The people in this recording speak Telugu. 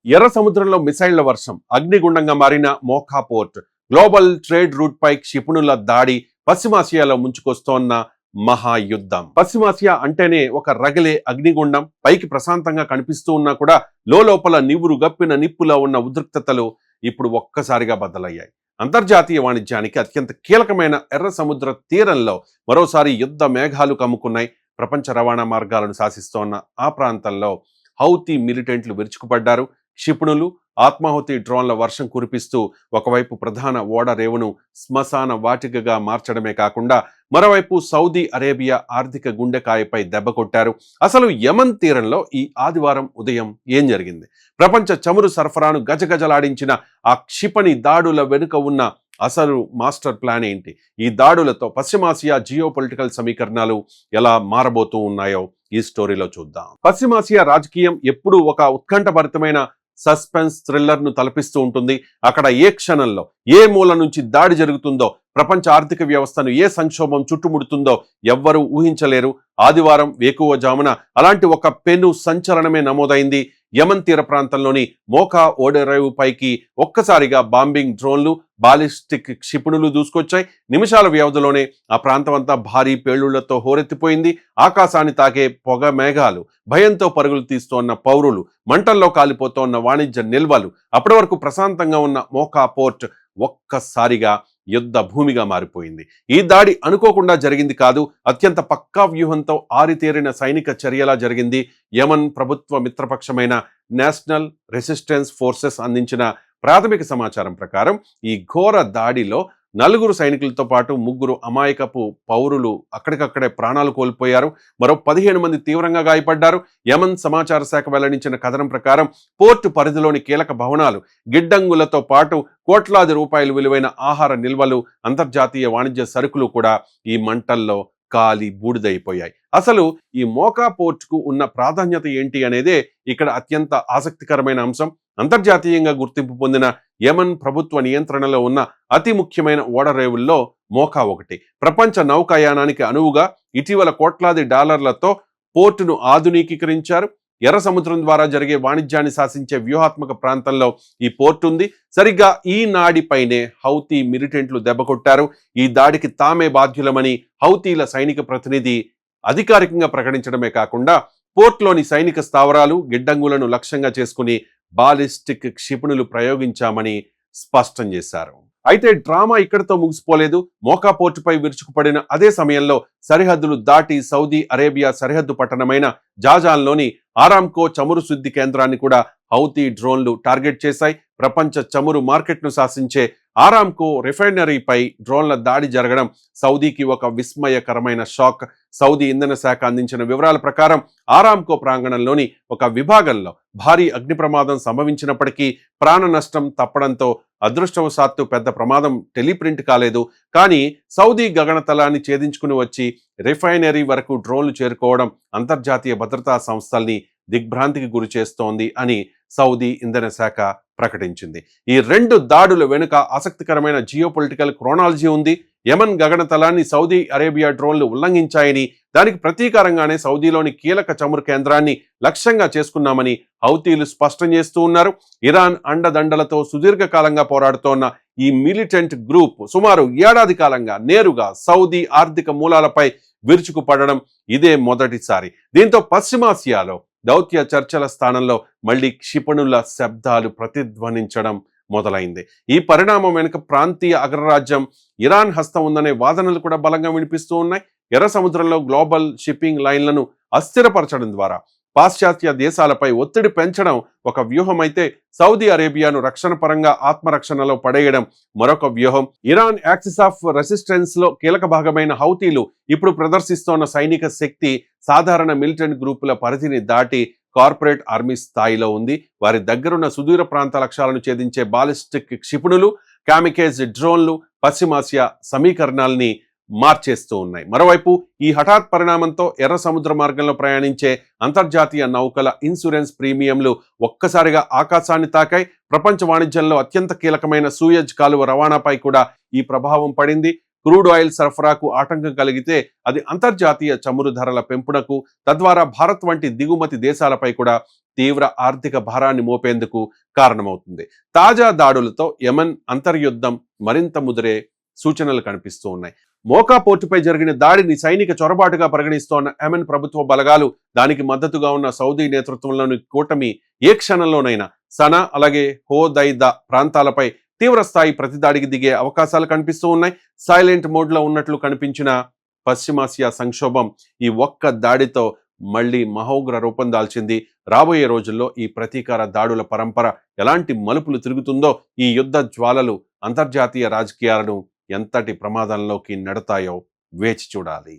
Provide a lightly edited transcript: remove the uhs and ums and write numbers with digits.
ఎర్ర సముద్రంలో మిసైళ్ల వర్షం, అగ్నిగుండంగా మారిన మోఖా పోర్ట్, గ్లోబల్ ట్రేడ్ రూట్ పై క్షిపణుల దాడి, పశ్చిమాసియాలో ముంచుకొస్తోన్న మహాయుద్ధం. పశ్చిమాసియా అంటేనే ఒక రగిలే అగ్నిగుండం. పైకి ప్రశాంతంగా కనిపిస్తూ ఉన్నా కూడా లోపల నివురు గప్పిన నిప్పులా ఉన్న ఉద్రిక్తతలు ఇప్పుడు ఒక్కసారిగా బద్దలయ్యాయి. అంతర్జాతీయ వాణిజ్యానికి అత్యంత కీలకమైన ఎర్ర సముద్ర తీరంలో మరోసారి యుద్ధ మేఘాలు కమ్ముకున్నాయి. ప్రపంచ రవాణా మార్గాలను శాసిస్తోన్న ఆ ప్రాంతంలో హౌతీ మిలిటెంట్లు విరుచుకుపడ్డారు. క్షిపణులు, ఆత్మాహుతి డ్రోన్ల వర్షం కురిపిస్తూ ఒకవైపు ప్రధాన ఓడ రేవును శ్మశాన వాటికగా మార్చడమే కాకుండా మరోవైపు సౌదీ అరేబియా ఆర్థిక గుండెకాయపై దెబ్బ కొట్టారు. అసలు యమన్ తీరంలో ఈ ఆదివారం ఉదయం ఏం జరిగింది? ప్రపంచ చమురు సరఫరాను గజగజలాడించిన ఆ క్షిపణి దాడుల వెనుక ఉన్న అసలు మాస్టర్ ప్లాన్ ఏంటి? ఈ దాడులతో పశ్చిమాసియా జియో పొలిటికల్ సమీకరణాలు ఎలా మారబోతూ ఉన్నాయో ఈ స్టోరీలో చూద్దాం. పశ్చిమాసియా రాజకీయం ఎప్పుడూ ఒక ఉత్కంఠభరితమైన సస్పెన్స్ థ్రిల్లర్ ను తలపిస్తూ ఉంటుంది. అక్కడ ఏ క్షణంలో ఏ మూల నుంచి దాడి జరుగుతుందో, ప్రపంచ ఆర్థిక వ్యవస్థను ఏ సంక్షోభం చుట్టుముడుతుందో ఎవ్వరూ ఊహించలేరు. ఆదివారం వేకువజామున అలాంటి ఒక పెను సంచలనమే నమోదైంది. యమన్ తీర ప్రాంతంలోని మోఖా ఓడరేవు పైకి ఒక్కసారిగా బాంబింగ్ డ్రోన్లు, బాలిస్టిక్ క్షిపణులు దూసుకొచ్చాయి. నిమిషాల వ్యవధిలోనే ఆ ప్రాంతం అంతా భారీ పేలుళ్లతో హోరెత్తిపోయింది. ఆకాశాన్ని తాకే పొగ మేఘాలు, భయంతో పరుగులు తీస్తోన్న పౌరులు, మంటల్లో కాలిపోతోన్న వాణిజ్య నిల్వలు. అప్పటి వరకు ప్రశాంతంగా ఉన్న మోఖా పోర్ట్ ఒక్కసారిగా యుద్ధ భూమిగా మారిపోయింది. ఈ దాడి అనుకోకుండా జరిగింది కాదు. అత్యంత పక్కా వ్యూహంతో ఆరితేరిన సైనిక చర్యలా జరిగింది. యమన్ ప్రభుత్వ మిత్రపక్షమైన నేషనల్ రెసిస్టెన్స్ ఫోర్సెస్ అందించిన ప్రాథమిక సమాచారం ప్రకారం ఈ ఘోర దాడిలో 4 సైనికులతో పాటు 3 అమాయకపు పౌరులు అక్కడికక్కడే ప్రాణాలు కోల్పోయారు. మరో 15 మంది తీవ్రంగా గాయపడ్డారు. యమన్ సమాచార శాఖ వెల్లడించిన కథనం ప్రకారం పోర్టు పరిధిలోని కీలక భవనాలు, గిడ్డంగులతో పాటు కోట్లాది రూపాయలు విలువైన ఆహార నిల్వలు, అంతర్జాతీయ వాణిజ్య సరుకులు కూడా ఈ మంటల్లో కాలి బూడిదైపోయాయి. అసలు ఈ మోఖా పోర్టుకు ఉన్న ప్రాధాన్యత ఏంటి అనేదే ఇక్కడ అత్యంత ఆసక్తికరమైన అంశం. అంతర్జాతీయంగా గుర్తింపు పొందిన యమన్ ప్రభుత్వ నియంత్రణలో ఉన్న అతి ముఖ్యమైన ఓడరేవుల్లో మోఖా ఒకటి. ప్రపంచ నౌకాయానానికి అనువుగా ఇటీవల కోట్లాది డాలర్లతో పోర్టును ఆధునికీకరించారు. ఎర్ర సముద్రం ద్వారా జరిగే వాణిజ్యాన్ని శాసించే వ్యూహాత్మక ప్రాంతంలో ఈ పోర్టు ఉంది. సరిగ్గా ఈ నాడిపైనే హౌతీ మిలిటెంట్లు దెబ్బకొట్టారు. ఈ దాడికి తామే బాధ్యులమని హౌతీల సైనిక ప్రతినిధి అధికారికంగా ప్రకటించడమే కాకుండా పోర్ట్లోని సైనిక స్థావరాలు, గిడ్డంగులను లక్ష్యంగా చేసుకుని బాలిస్టిక్ క్షిపణులు ప్రయోగించామని స్పష్టం చేశారు. అయితే డ్రామా ఇక్కడితో ముగిసిపోలేదు. మోఖా పోర్టుపై విరుచుకుపడిన అదే సమయంలో సరిహద్దులు దాటి సౌదీ అరేబియా సరిహద్దు పట్టణమైన జాజాన్లోని ఆరామ్కో చమురు శుద్ధి కేంద్రాన్ని కూడా హౌతీ డ్రోన్లు టార్గెట్ చేశాయి. ప్రపంచ చమురు మార్కెట్ను శాసించే ఆరామ్కో రిఫైనరీపై డ్రోన్ల దాడి జరగడం సౌదీకి ఒక విస్మయకరమైన షాక్. సౌదీ ఇంధన శాఖ అందించిన వివరాల ప్రకారం ఆరామ్కో ప్రాంగణంలోని ఒక విభాగంలో భారీ అగ్ని ప్రమాదం సంభవించినప్పటికీ ప్రాణ నష్టం తప్పడంతో అదృష్టవశాత్తు పెద్ద ప్రమాదం టెలిప్రింట్ కాలేదు. కానీ సౌదీ గగనతలాన్ని ఛేదించుకుని వచ్చి రిఫైనరీ వరకు డ్రోన్లు చేరుకోవడం అంతర్జాతీయ భద్రతా సంస్థల్ని దిగ్భ్రాంతికి గురి చేస్తోంది అని సౌదీ ఇంధన శాఖ ప్రకటించింది. ఈ 2 దాడుల వెనుక ఆసక్తికరమైన జియో పొలిటికల్ క్రోనాలజీ ఉంది. యమన్ గగనతలాన్ని సౌదీ అరేబియా డ్రోన్లు ఉల్లంఘించాయని, దానికి ప్రతీకారంగానే సౌదీలోని కీలక చమురు కేంద్రాన్ని లక్ష్యంగా చేసుకున్నామని హౌతీలు స్పష్టం చేస్తూ ఉన్నారు. ఇరాన్ అండదండలతో సుదీర్ఘకాలంగా పోరాడుతోన్న ఈ మిలిటెంట్ గ్రూప్ సుమారు ఏడాది కాలంగా నేరుగా సౌదీ ఆర్థిక మూలాలపై విరుచుకుపడడం ఇదే మొదటిసారి. దీంతో పశ్చిమాసియాలో దౌత్య చర్చల స్థానంలో మళ్లీ క్షిపణుల శబ్దాలు ప్రతిధ్వనించడం మొదలైంది. ఈ పరిణామం వెనుక ప్రాంతీయ అగ్రరాజ్యం ఇరాన్ హస్తం ఉందనే వాదనలు కూడా బలంగా వినిపిస్తూ ఉన్నాయి. ఎర్ర సముద్రంలో గ్లోబల్ షిప్పింగ్ లైన్లను అస్థిరపరచడం ద్వారా పాశ్చాత్య దేశాలపై ఒత్తిడి పెంచడం ఒక వ్యూహం అయితే, సౌదీ అరేబియాను రక్షణ పరంగా ఆత్మరక్షణలో పడేయడం మరొక వ్యూహం. ఇరాన్ యాక్సిస్ ఆఫ్ రెసిస్టెన్స్ లో కీలక భాగమైన హౌతీలు ఇప్పుడు ప్రదర్శిస్తోన్న సైనిక శక్తి సాధారణ మిలిటెంట్ గ్రూపుల పరిధిని దాటి కార్పొరేట్ ఆర్మీ స్థాయిలో ఉంది. వారి దగ్గరున్న సుదూర ప్రాంత లక్ష్యాలను ఛేదించే బాలిస్టిక్ క్షిపణులు, కామికేజ్ డ్రోన్లు పశ్చిమాసియా సమీకరణాల్ని మార్చేస్తూ ఉన్నాయి. మరోవైపు ఈ హఠాత్ పరిణామంతో ఎర్ర సముద్ర మార్గంలో ప్రయాణించే అంతర్జాతీయ నౌకల ఇన్సూరెన్స్ ప్రీమియంలు ఒక్కసారిగా ఆకాశాన్ని తాకాయి. ప్రపంచ వాణిజ్యంలో అత్యంత కీలకమైన సూయజ్ కాలువ రవాణాపై కూడా ఈ ప్రభావం పడింది. క్రూడ్ ఆయిల్ సరఫరాకు ఆటంకం కలిగితే అది అంతర్జాతీయ చమురు ధరల పెంపునకు, తద్వారా భారత్ వంటి దిగుమతి దేశాలపై కూడా తీవ్ర ఆర్థిక భారాన్ని మోపేందుకు కారణమవుతుంది. తాజా దాడులతో యెమెన్ అంతర్యుద్ధం మరింత ముదిరే సూచనలు కనిపిస్తూ ఉన్నాయి. మోకా పోర్టుపై జరిగిన దాడిని సైనిక చొరబాటుగా పరిగణిస్తోన్న యెమెన్ ప్రభుత్వ బలగాలు, దానికి మద్దతుగా ఉన్న సౌదీ నేతృత్వంలోని కూటమి ఏ క్షణంలోనైనా సనా అలాగే హోదైదా ప్రాంతాలపై తీవ్రస్థాయి ప్రతిదాడికి దిగే అవకాశాలు కనిపిస్తూ ఉన్నాయి. సైలెంట్ మోడ్ లో ఉన్నట్లు కనిపించిన పశ్చిమాసియా సంక్షోభం ఈ ఒక్క దాడితో మళ్ళీ మహోగ్ర రూపం దాల్చింది. రాబోయే రోజుల్లో ఈ ప్రతీకార దాడుల పరంపర ఎలాంటి మలుపులు తిరుగుతుందో, ఈ యుద్ధ జ్వాలలు అంతర్జాతీయ రాజకీయాలను ఎంతటి ప్రమాదంలోకి నెడతాయో వేచి చూడాలి.